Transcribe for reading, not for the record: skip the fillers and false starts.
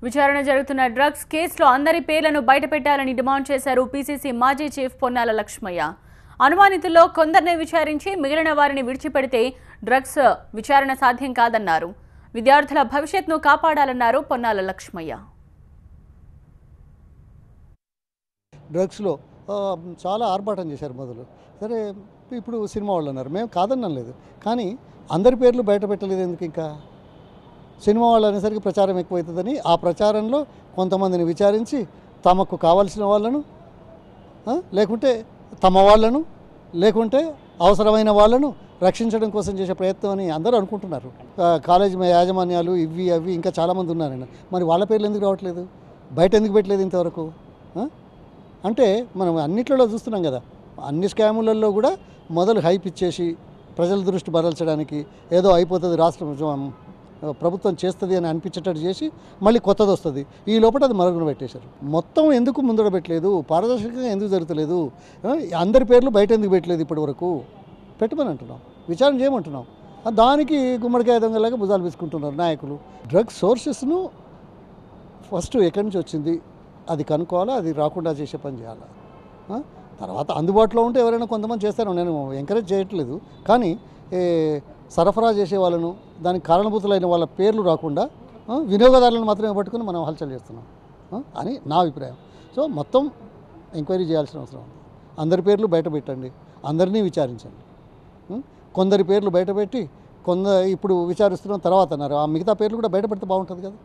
విచారణ జరుగుతున్న డ్రగ్స్ కేసులో అందరి పేర్లను బయటపెట్టాలని డిమాండ్ చేశారు పీసీసీ మాజీ చీఫ్ పొన్నాల లక్ష్మయ్య. అనుమానితుల్లో కొందరిని విచారించి మిగిలిన వారిని విడిచిపెడితే డ్రగ్స్ విచారణ సాధ్యం కాదన్నారు. విద్యార్థుల భవిష్యత్తును కాపాడాలన్నారు పొన్నాల లక్ష్మయ్య. డ్రగ్స్లో చాలా ఆర్భాటం చేశారు మొదలు. సరే, ఇప్పుడు సినిమా వాళ్ళు అన్నారు, మేము కాదన్నాం లేదు, కానీ అందరి పేర్లు బయట పెట్టలేదు ఎందుకు? ఇంకా సినిమా వాళ్ళు అనేసరికి ప్రచారం ఎక్కువవుతుందని ఆ ప్రచారంలో కొంతమందిని విచారించి తమకు కావాల్సిన వాళ్ళను, లేకుంటే తమ వాళ్ళను, లేకుంటే అవసరమైన వాళ్ళను రక్షించడం కోసం చేసే ప్రయత్నం అని అందరూ అనుకుంటున్నారు. కాలేజీ యాజమాన్యాలు ఇవి అవి ఇంకా చాలామంది ఉన్నారండి. మరి వాళ్ళ పేర్లు ఎందుకు రావట్లేదు, బయట ఎందుకు పెట్టలేదు ఇంతవరకు? అంటే మనం అన్నిట్లలో చూస్తున్నాం కదా, అన్ని స్కాములలో కూడా మొదలు హైప్ ఇచ్చేసి ప్రజల దృష్టి మరల్చడానికి ఏదో అయిపోతుంది, రాష్ట్రం ప్రభుత్వం చేస్తుంది అని అనిపించేటట్టు చేసి మళ్ళీ కొత్తది వస్తుంది. ఈ లోపల అది మరుగున పెట్టేశారు. మొత్తం ఎందుకు ముందర పెట్టలేదు, పారదర్శకంగా ఎందుకు జరుగుతలేదు, అందరి పేర్లు బయట ఎందుకు పెట్టలేదు ఇప్పటి వరకు? పెట్టమని అంటున్నాం, విచారణ చేయమంటున్నాం. దానికి గుమ్మడికాయ దొంగలాగా భుజాలు తీసుకుంటున్నారు నాయకులు. డ్రగ్ సోర్సెస్ను ఫస్ట్ ఎక్కడి నుంచి వచ్చింది అది కనుక్కోవాలా, అది రాకుండా చేసే పని చేయాలి. తర్వాత అందుబాటులో ఉంటే ఎవరైనా కొంతమంది చేస్తారు, నేను ఎంకరేజ్ చేయట్లేదు, కానీ సరఫరా చేసే వాళ్ళను, దానికి కారణభూతులైన వాళ్ళ పేర్లు రాకుండా వినియోగదారులను మాత్రమే పట్టుకుని మనం హల్చల్ చేస్తున్నాం అని నా అభిప్రాయం. సో మొత్తం ఎంక్వైరీ చేయాల్సిన అవసరం ఉంది. అందరి పేర్లు బయట పెట్టండి, అందరినీ విచారించండి. కొందరి పేర్లు బయట పెట్టి ఇప్పుడు విచారిస్తున్నాం తర్వాత అన్నారు, ఆ మిగతా పేర్లు కూడా బయట పెడితే బాగుంటుంది కదా.